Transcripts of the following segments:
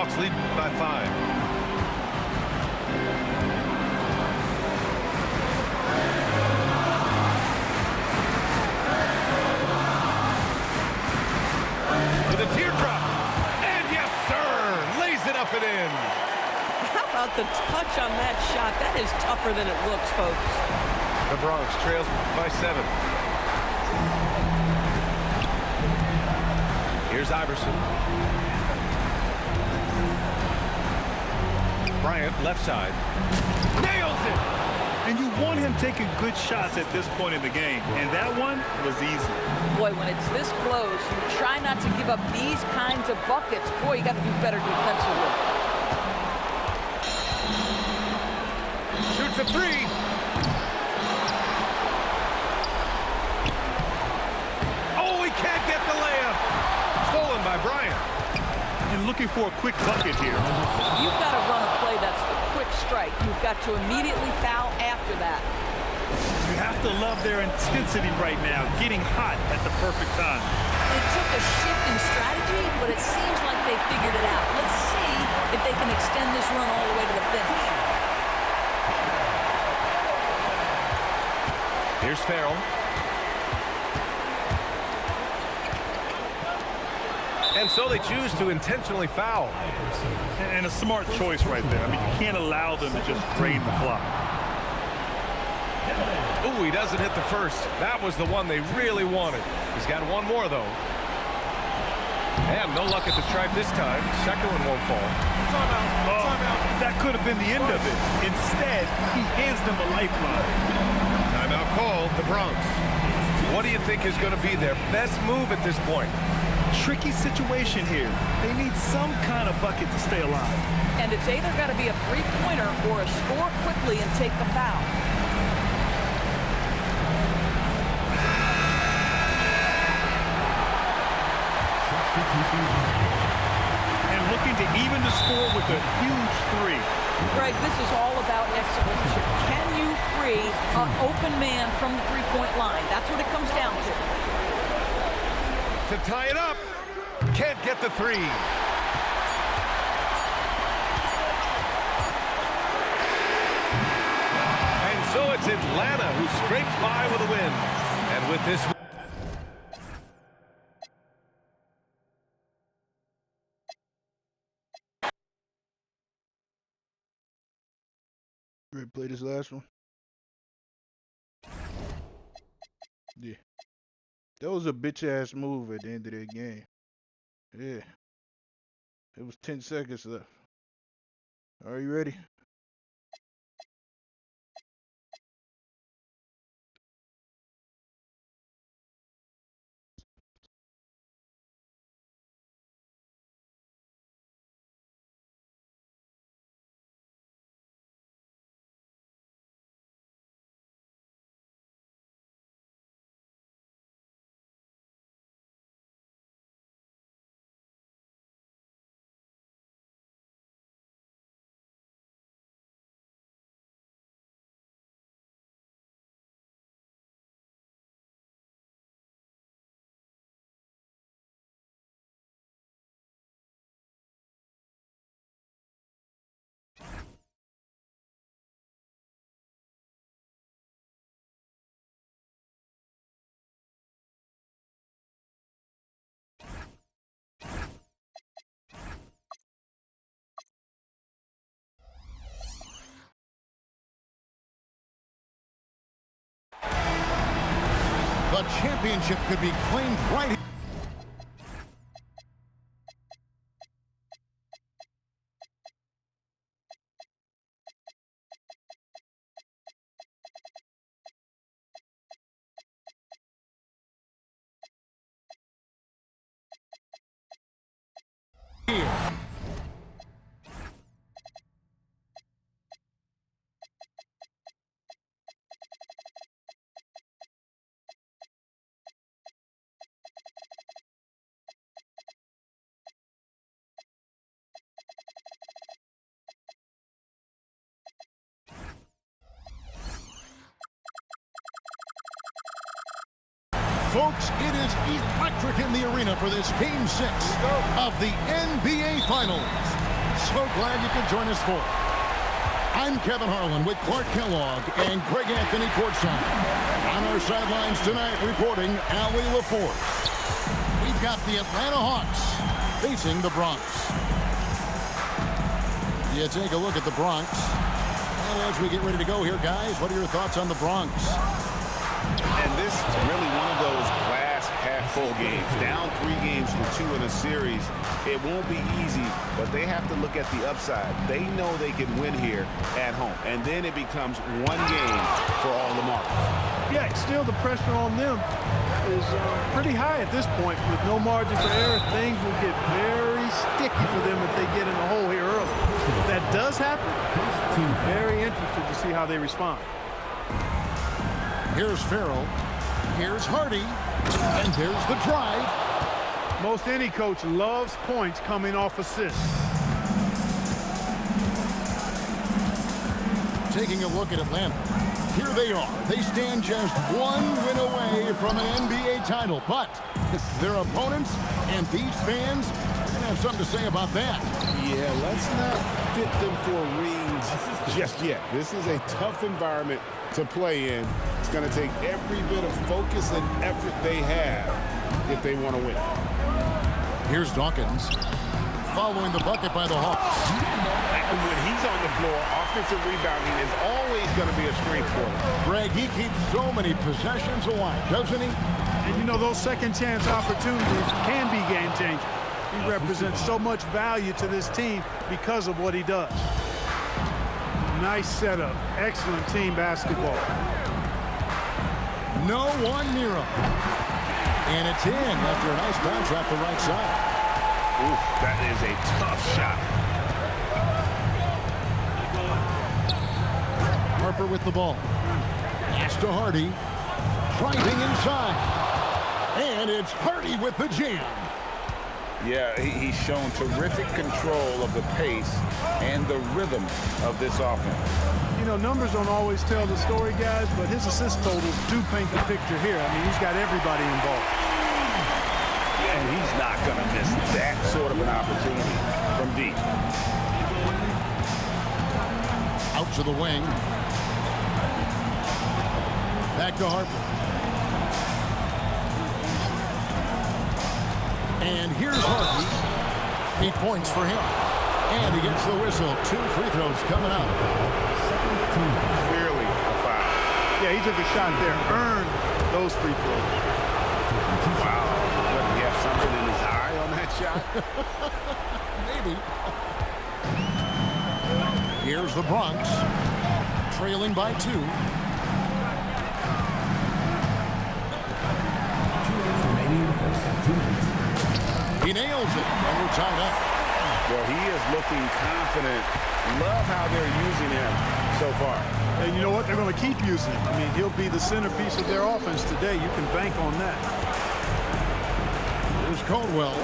Hawks lead by 5. With a teardrop. And yes, sir! Lays it up and in. How about the touch on that shot? That is tougher than it looks, folks. The Bronx trails by 7. Here's Iverson. Bryant, left side. Nails it! And you want him taking good shots at this point in the game. And that one was easy. Boy, when it's this close, you try not to give up these kinds of buckets. Boy, you got to do better defensively. Shoots a 3. Oh, he can't get the layup. Stolen by Bryant. And looking for a quick bucket here. You've got to run a play that's a quick strike. You've got to immediately foul after that. You have to love their intensity right now, getting hot at the perfect time. It took a shift in strategy, but it seems like they figured it out. Let's see if they can extend this run all the way to the finish. Here's Farrell. And so they choose to intentionally foul. And a smart choice right there. I mean, you can't allow them to just drain the clock. Ooh, he doesn't hit the first. That was the one they really wanted. He's got one more, though. And no luck at the stripe this time. Second one won't fall. Timeout. That could have been the end of it. Instead, he hands them a lifeline. Timeout called, the Bronx. What do you think is going to be their best move at this point? Tricky situation here. They need some kind of bucket to stay alive. And it's either got to be a three-pointer or a score quickly and take the foul. And looking to even the score with a huge 3. Greg, this is all about execution. Can you free an open man from the three-point line? That's what it comes down to. To tie it up. Can't get the 3. And so it's Atlanta who scrapes by with a win. And with this... Ready to play this last one? Yeah. That was a bitch-ass move at the end of that game. Yeah. It was 10 seconds left. Are you ready? The championship could be claimed right here. Folks, it is electric in the arena for this Game 6 of the NBA Finals. So glad you could join us for it. I'm Kevin Harlan with Clark Kellogg and Greg Anthony courtside. On our sidelines tonight, reporting Allie LaForce. We've got the Atlanta Hawks facing the Bronx. You take a look at the Bronx. And as we get ready to go here, guys, what are your thoughts on the Bronx? And this is really one of those glass half-full games. Down 3 games to 2 in a series. It won't be easy, but they have to look at the upside. They know they can win here at home. And then it becomes one game for all the marbles. Yeah, still the pressure on them is pretty high at this point. With no margin for error, things will get very sticky for them if they get in the hole here early. If that does happen, very interested to see how they respond. Here's Farrell. Here's Hardy. And there's the drive. Most any coach loves points coming off assists. Taking a look at Atlanta. Here they are. They stand just 1 win away from an NBA title. But their opponents and these fans are going to have something to say about that. Yeah, let's not fit them for rings just yet. This is a tough environment to play in. It's going to take every bit of focus and effort they have if they want to win. Here's Dawkins following the bucket by the Hawks. And when he's on the floor, offensive rebounding is always going to be a strength for him. Greg, he keeps so many possessions alive, doesn't he? And you know, those second chance opportunities can be game changers. He represents so much value to this team because of what he does. Nice setup. Excellent team basketball. No one near him. And it's in after a nice bounce off the right side. Ooh, that is a tough shot. Harper with the ball. Pass to Hardy. Driving inside. And it's Hardy with the jam. Yeah, he's shown terrific control of the pace and the rhythm of this offense. You know, numbers don't always tell the story, guys, but his assist totals do paint the picture here. I mean, he's got everybody involved. Yeah, and he's not going to miss that sort of an opportunity from deep. Out to the wing. Back to Harper. And here's Hardy. 8 points for him. And he gets the whistle. 2 free throws coming up. Clearly a foul. Yeah, he took a shot there. Earned those free throws. Wow. Does he have something in his eye on that shot? Maybe. Here's the Bronx. Trailing by 2. He nails it, and we're tied up. Well, he is looking confident. Love how they're using him so far. And you know what? They're going to keep using him. I mean, he'll be the centerpiece of their offense today. You can bank on that. Here's Caldwell.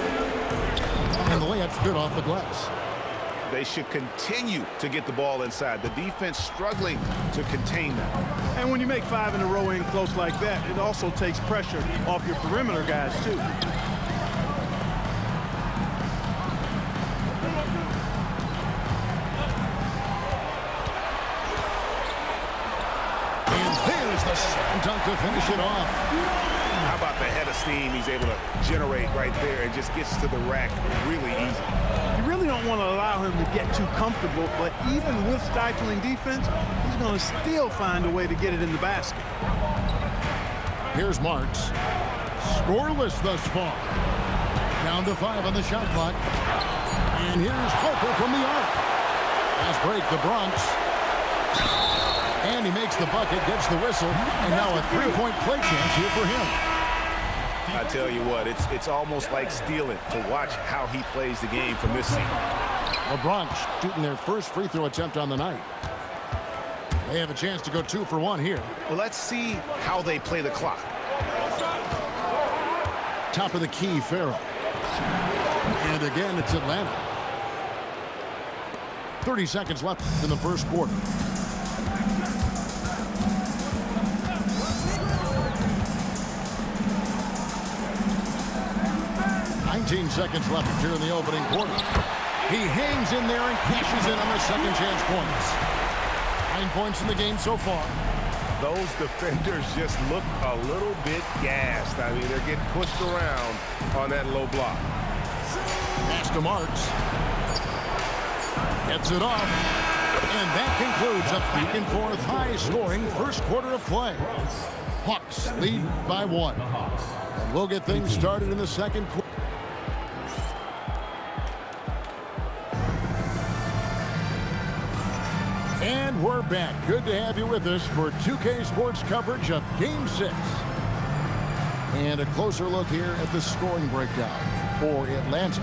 And the layup's good off the glass. They should continue to get the ball inside. The defense struggling to contain them. And when you make 5 in a row in close like that, it also takes pressure off your perimeter guys, too. Slam dunk to finish it off. How about the head of steam he's able to generate right there and just gets to the rack really easy. You really don't want to allow him to get too comfortable, but even with stifling defense, he's going to still find a way to get it in the basket. Here's Marks. Scoreless thus far. Down to 5 on the shot clock. And here's Harper from the arc. Fast break, the Bronx. And he makes the bucket, gets the whistle, and now a 3-point play chance here for him. I tell you what, it's almost like stealing to watch how he plays the game from this scene. The Bronx shooting their first free throw attempt on the night. They have a chance to go 2 for 1 here. Well, let's see how they play the clock. Top of the key, Farrell. And again, it's Atlanta. 30 seconds left in the first quarter. 19 seconds left here in the opening quarter. He hangs in there and cashes in on the second chance points. 9 points in the game so far. Those defenders just look a little bit gassed. I mean, they're getting pushed around on that low block. Pass to Marks. Gets it off. And that concludes a back-and-forth high-scoring first quarter of play. Hawks lead by 1. And we'll get things started in the second quarter. And we're back. Good to have you with us for 2K Sports coverage of Game 6. And a closer look here at the scoring breakdown for Atlanta.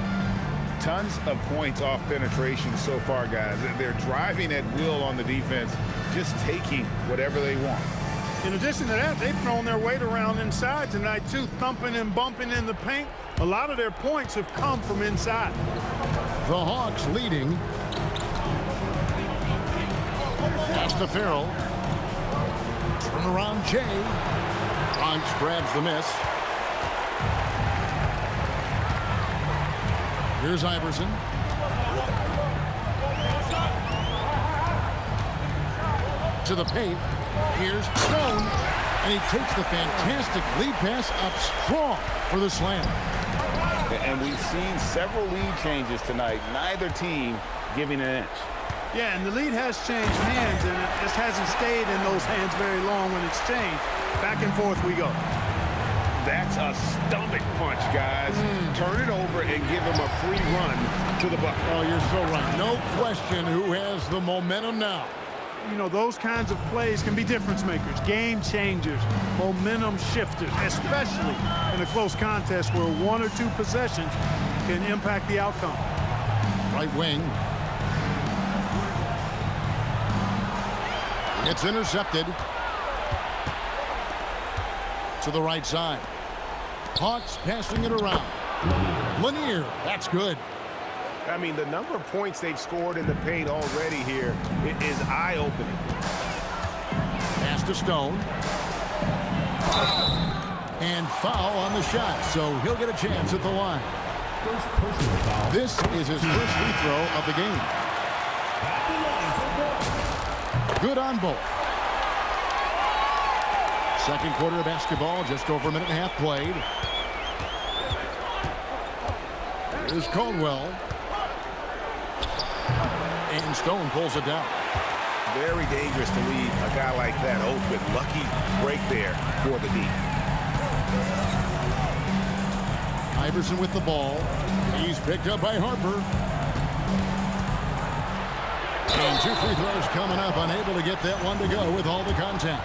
Tons of points off penetration so far, guys. They're driving at will on the defense, just taking whatever they want. In addition to that, they've thrown their weight around inside tonight, too, thumping and bumping in the paint. A lot of their points have come from inside. The Hawks leading. Pass to Farrell. Turn around Jay. Bronx grabs the miss. Here's Iverson. To the paint. Here's Stone. And he takes the fantastic lead pass up strong for the slam. And we've seen several lead changes tonight. Neither team giving an inch. Yeah, and the lead has changed hands, and it just hasn't stayed in those hands very long when it's changed. Back and forth we go. That's a stomach punch, guys. Turn it over and give him a free run to the bucket. Oh, you're so right. No question who has the momentum now. You know, those kinds of plays can be difference makers, game changers, momentum shifters, especially in a close contest where 1 or 2 possessions can impact the outcome. Right wing. It's intercepted. To the right side. Hawks passing it around. Lanier, that's good. I mean, the number of points they've scored in the paint already here is eye-opening. Pass to Stone. And foul on the shot, so he'll get a chance at the line. This is his first free throw of the game. Good on both. Second quarter of basketball, just over a minute and a half played. Here's Caldwell. And Stone pulls it down. Very dangerous to leave a guy like that open. Lucky break there for the D. Iverson with the ball. He's picked up by Harper. And 2 free throws coming up. Unable to get that one to go with all the contact.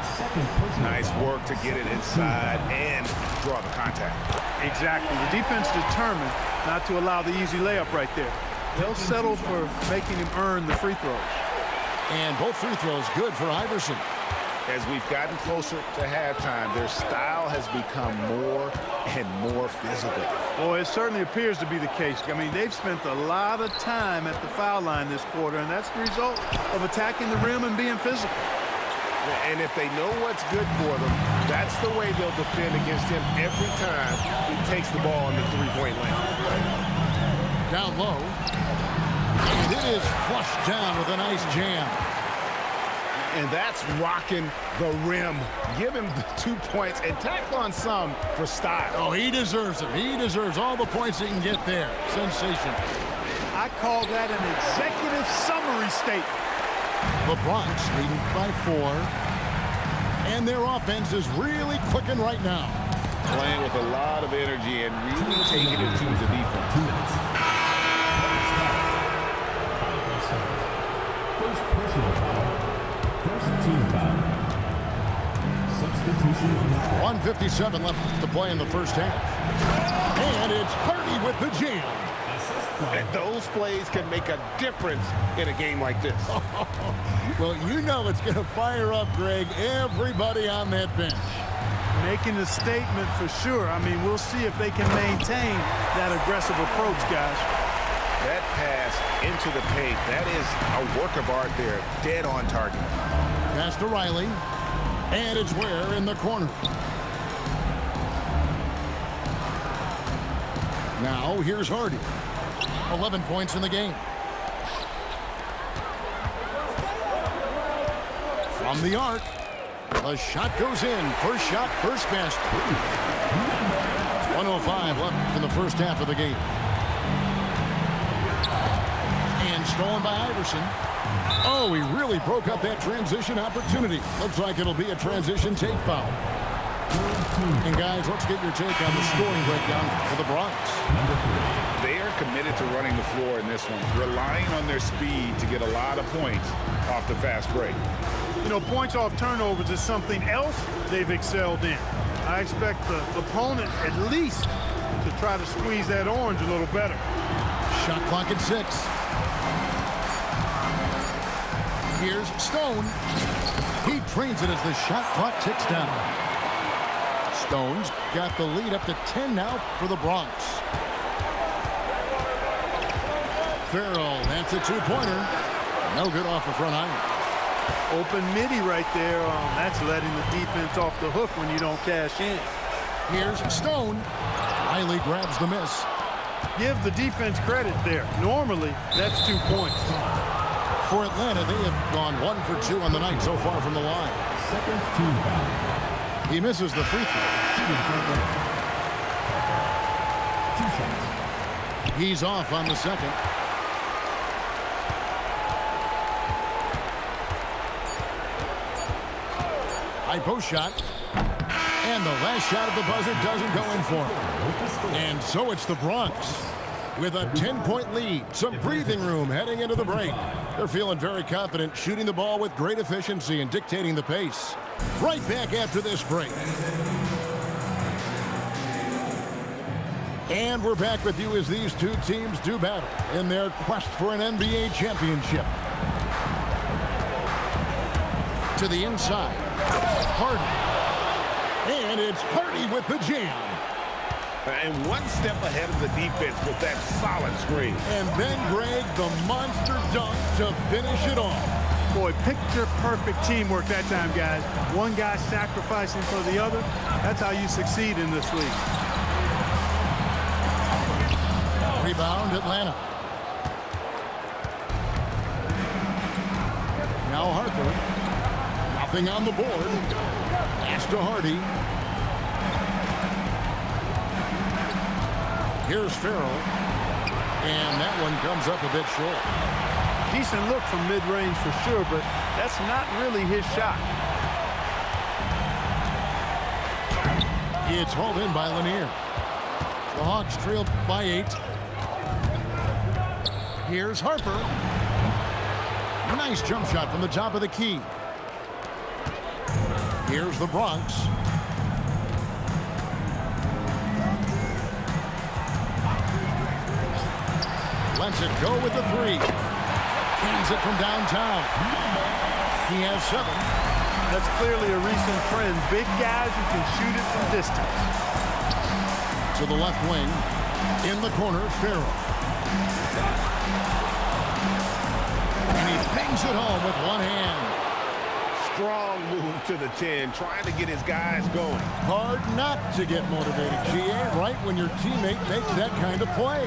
Nice work to get it inside and draw the contact. Exactly. The defense determined not to allow the easy layup right there. They'll settle for making him earn the free throws. And both free throws good for Iverson. As we've gotten closer to halftime, their style has become more and more physical. Well, it certainly appears to be the case. I mean, they've spent a lot of time at the foul line this quarter, and that's the result of attacking the rim and being physical. And if they know what's good for them, that's the way they'll defend against him every time he takes the ball in the three-point lane. Down low. And it is flushed down with a nice jam. And that's rocking the rim. Give him the 2 points and tack on some for style. Oh, he deserves them. He deserves all the points he can get there. Sensational. I call that an executive summary statement. The Bronx leading by 4. And their offense is really clicking right now. Playing with a lot of energy and really taking it to the defense. First personal foul. First team foul. Substitution. 1:57 left to play in the first half. And it's Hardy with the jam. And those plays can make a difference in a game like this. Well, you know it's going to fire up, Greg, everybody on that bench. Making a statement for sure. I mean, we'll see if they can maintain that aggressive approach, guys. That pass into the paint, that is a work of art there. Dead on target. Pass to Riley. And it's Ware in the corner. Now, here's Hardy. 11 points in the game. From the arc. The shot goes in. First shot, first basket. 1:05 left in the first half of the game. And stolen by Iverson. Oh, he really broke up that transition opportunity. Looks like it'll be a transition take foul. And guys, let's get your take on the scoring breakdown for the Bronx. They are committed to running the floor in this one, relying on their speed to get a lot of points off the fast break. You know, points off turnovers is something else they've excelled in. I expect the opponent at least to try to squeeze that orange a little better. Shot clock at 6. Here's Stone. He trains it as the shot clock ticks down. Stone's got the lead up to 10 now for the Bronx. Farrell, that's a two-pointer. No good off the front iron. Open midi right there. That's letting the defense off the hook when you don't cash in. Here's Stone. Riley grabs the miss. Give the defense credit there. Normally, that's 2 points. For Atlanta, they have gone 1 for 2 on the night so far from the line. Second team foul. He misses the free throw. 2 shots. He's off on the second. High post shot. And the last shot of the buzzer doesn't go in for him. And so it's the Bronx with a 10-point lead. Some breathing room heading into the break. They're feeling very confident, shooting the ball with great efficiency and dictating the pace. Right back after this break. And we're back with you as these two teams do battle in their quest for an NBA championship. To the inside. Hardy. And it's Hardy with the jam. And one step ahead of the defense with that solid screen. And then Greg, the monster dunk to finish it off. Boy, picture-perfect teamwork that time, guys. One guy sacrificing for the other. That's how you succeed in this league. Rebound, Atlanta. Now Harper. Nothing on the board. Pass to Hardy. Here's Farrell. And that one comes up a bit short. Decent look from mid-range for sure, but that's not really his shot. It's hauled in by Lanier. The Hawks trail by 8. Here's Harper. Nice jump shot from the top of the key. Here's the Bronx. Lets it go with the 3. Cans it from downtown. He has 7. That's clearly a recent trend. Big guys who can shoot it from distance. To the left wing. In the corner, Farrell. And he bangs it home with one hand. Strong move to the 10, trying to get his guys going. Hard not to get motivated, GA, right when your teammate makes that kind of play.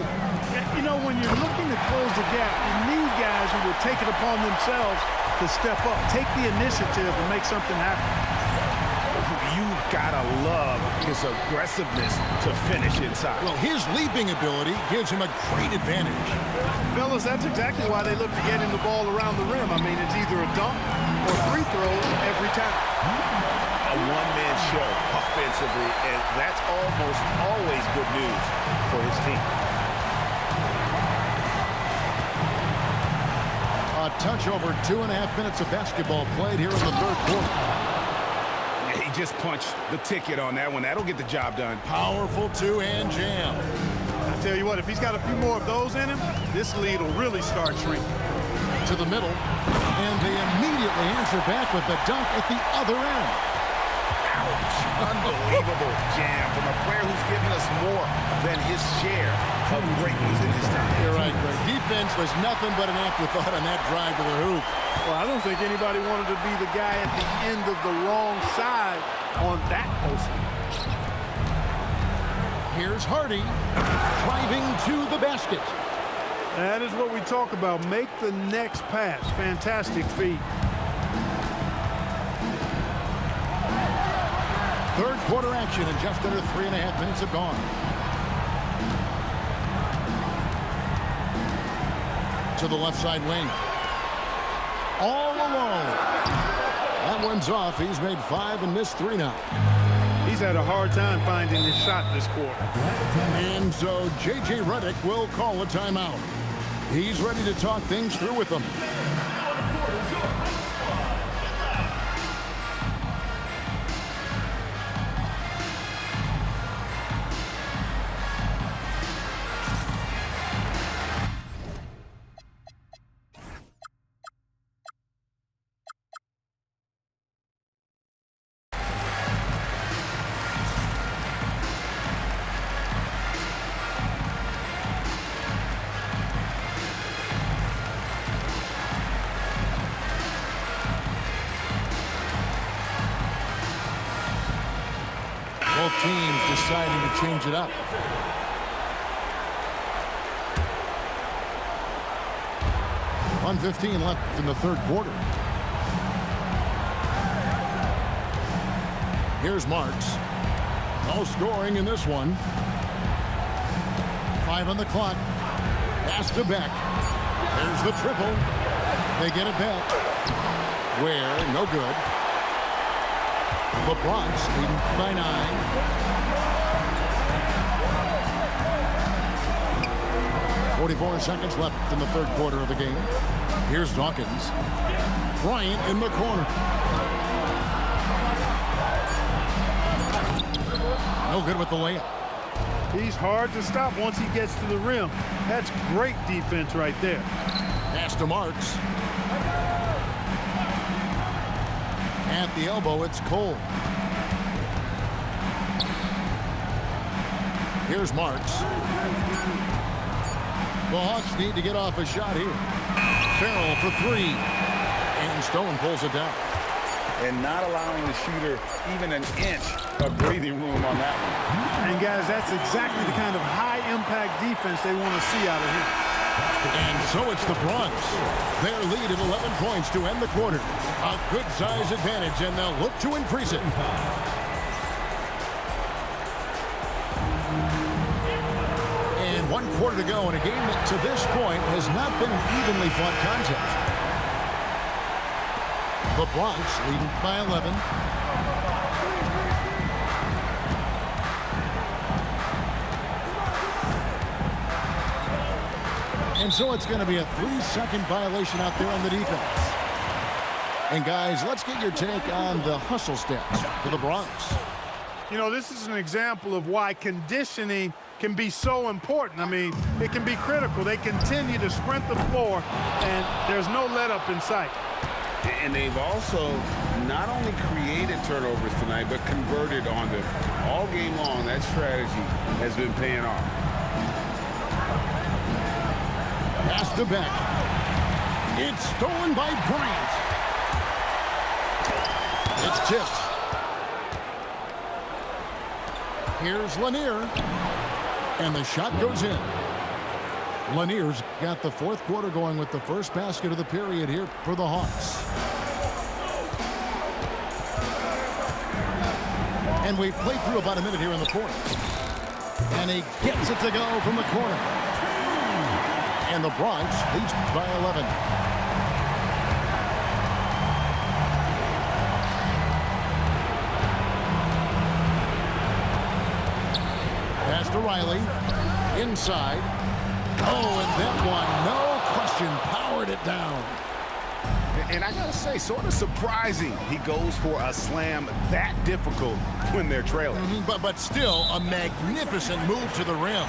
You know, when you're looking to close the gap, you need guys who will take it upon themselves to step up, take the initiative, and make something happen. You've got to love his aggressiveness to finish inside. Well, his leaping ability gives him a great advantage. Fellas, that's exactly why they look to get him the ball around the rim. I mean, it's either a dunk or free throws every time. A one-man show offensively, and that's almost always good news for his team. A touch over 2.5 minutes of basketball played here in the third quarter. He just punched the ticket on that one. That'll get the job done. Powerful two-hand jam. I tell you what, if he's got a few more of those in him, this lead will really start shrinking. To the middle, and they immediately answer back with the dunk at the other end. Ouch. Unbelievable jam from a player who's given us more than his share of greatness in his time. You're right, Greg. Defense was nothing but an afterthought on that drive to the hoop. Well, I don't think anybody wanted to be the guy at the end of the wrong side on that post. Here's Hardy driving to the basket. That is what we talk about. Make the next pass. Fantastic feat. Third quarter action, and just under 3.5 minutes have gone. To the left side wing. All alone. That one's off. He's made 5 and missed 3 now. He's had a hard time finding his shot this quarter. And so J.J. Redick will call a timeout. He's ready to talk things through with them. Both teams deciding to change it up. .1:15 left in the third quarter. Here's Marks. No scoring in this one. 5 on the clock. Pass to Beck. There's the triple. They get it back. Where? No good. The Bronx leading by 9. 44 seconds left in the third quarter of the game. Here's Dawkins. Bryant in the corner. No good with the layup. He's hard to stop once he gets to the rim. That's great defense right there. Pass to Marks. At the elbow, it's Cole. Here's Marks. The Hawks need to get off a shot here. Farrell for 3. And Stone pulls it down. And not allowing the shooter even an inch of breathing room on that one. And guys, that's exactly the kind of high-impact defense they want to see out of him. And so it's the Bronx. Their lead at 11 points to end the quarter. A good size advantage, and they'll look to increase it. And 1 quarter to go in a game that to this point has not been an evenly fought contest. The Bronx leading by 11. And so it's going to be a 3-second violation out there on the defense. And guys, let's get your take on the hustle stats for the Bronx. You know, this is an example of why conditioning can be so important. I mean, it can be critical. They continue to sprint the floor, and there's no let-up in sight. And they've also not only created turnovers tonight, but converted on them. All game long, that strategy has been paying off. Pass to Beck. It's stolen by Bryant. It's tipped. Here's Lanier. And the shot goes in. Lanier's got the fourth quarter going with the first basket of the period here for the Hawks. And we've played through about a minute here in the fourth. And he gets it to go from the corner. And the Bronx leads by 11. Pass to Riley. Inside. Oh, and that one, no question, powered it down. And I got to say, sort of surprising he goes for a slam that difficult when they're trailing. But still, a magnificent move to the rim.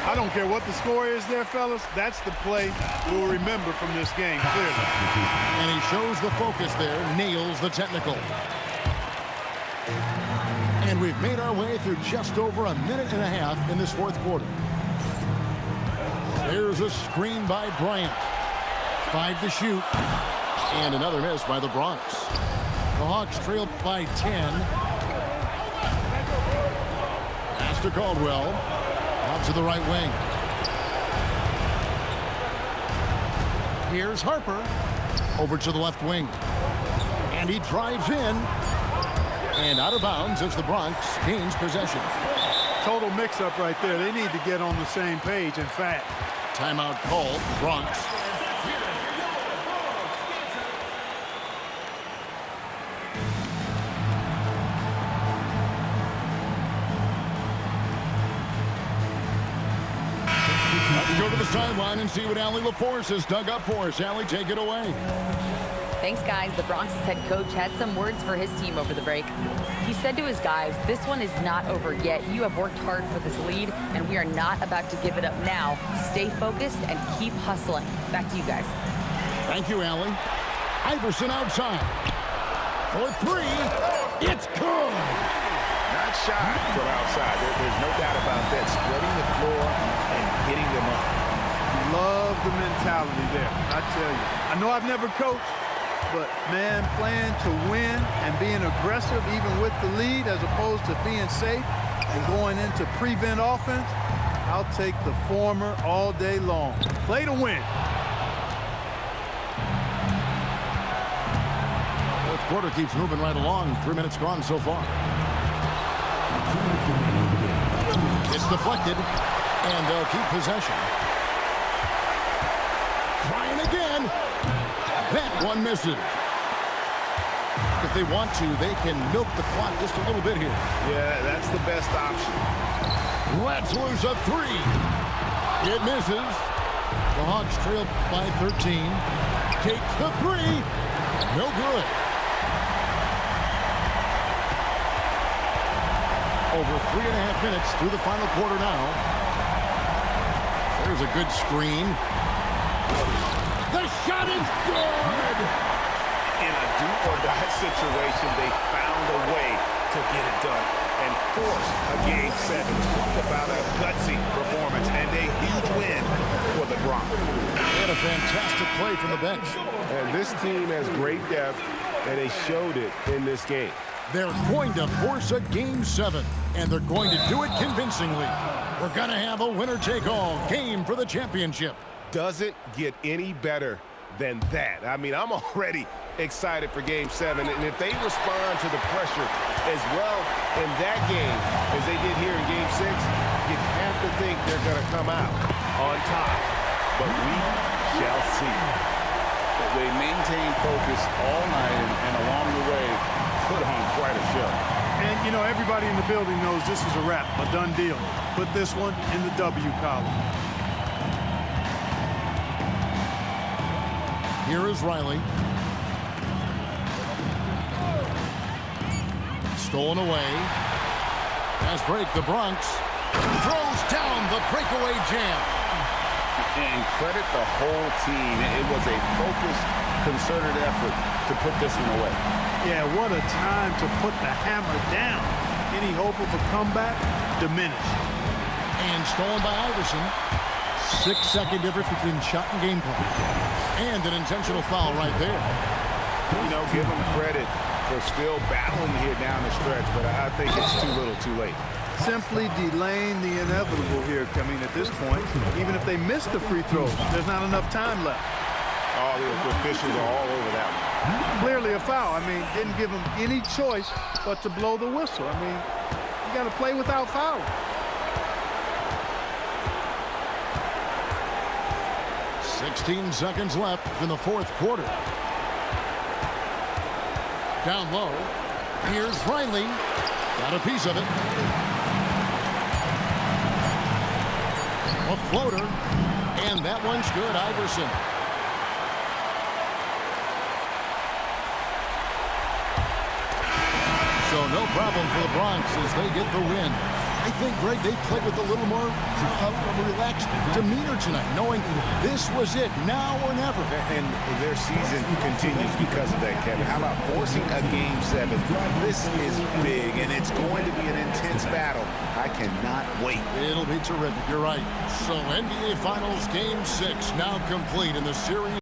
I don't care what the score is there, fellas. That's the play we'll remember from this game, clearly. And he shows the focus there, nails the technical. And we've made our way through just over a minute and a half in this fourth quarter. There's a screen by Bryant. 5 to shoot. And another miss by the Bronx. The Hawks trailed by 10. Pass to Caldwell. Out to the right wing. Here's Harper. Over to the left wing. And he drives in. And out of bounds as the Bronx gains possession. Total mix-up right there. They need to get on the same page, in fact. Timeout called, Bronx. Let's go to the sideline and see what Allie LaForce has dug up for us. Allie, take it away. Thanks, guys. The Bronx's head coach had some words for his team over the break. He said to his guys, this one is not over yet. You have worked hard for this lead, and we are not about to give it up now. Stay focused and keep hustling. Back to you guys. Thank you, Allie. Iverson outside. For three. It's good. Not shy from outside. There's no doubt about that. Spreading the floor and getting them up. Love the mentality there, I tell you. I know I've never coached, but, man, playing to win and being aggressive even with the lead as opposed to being safe and going into prevent offense, I'll take the former all day long. Play to win. Fourth quarter keeps moving right along. 3 minutes gone so far. It's deflected, and they'll keep possession. Trying again. That one misses. If they want to, they can milk the clock just a little bit here. Yeah, that's the best option. Let's lose a three. It misses. The Hawks trail by 13. Takes the three. No good. Over 3.5 minutes through the final quarter now. There's a good screen. The shot is good! In a do-or-die situation, they found a way to get it done and force a Game 7. Talk about a gutsy performance and a huge win for the Bronx. And a fantastic play from the bench. And this team has great depth, and they showed it in this game. They're going to force a Game 7, and they're going to do it convincingly. We're going to have a winner-take-all game for the championship. Doesn't get any better than that. I mean, I'm already excited for Game 7, and if they respond to the pressure as well in that game as they did here in Game 6, you have to think they're going to come out on top. But we shall see. They maintain focus all night and along the way put on quite a show. And, you know, everybody in the building knows this is a wrap, a done deal. Put this one in the W column. Here is Riley. Stolen away. Pass break, the Bronx. Throws down the breakaway jam. And credit the whole team. It was a focused, concerted effort to put this one away. Yeah, what a time to put the hammer down. Any hope of a comeback diminished. And stolen by Iverson. 6-second difference between shot and game clock. And an intentional foul right there. You know, give them credit for still battling here down the stretch, but I think it's too little too late. Simply delaying the inevitable here coming at this point. Even if they miss the free throw, there's not enough time left. Oh, the officials are all over that one. Clearly a foul. I mean, didn't give them any choice but to blow the whistle. I mean, you got to play without fouling. .16 seconds left in the fourth quarter. Down low. Here's Riley. Got a piece of it. A floater. And that one's good, Iverson. So no problem for the Bronx as they get the win. I think, Greg, they played with a little more relaxed demeanor tonight, knowing this was it, now or never. And their season continues because of that, Kevin. How about forcing a Game 7? This is big, and it's going to be an intense battle. I cannot wait. It'll be terrific, you're right. So NBA Finals Game 6 now complete in the series.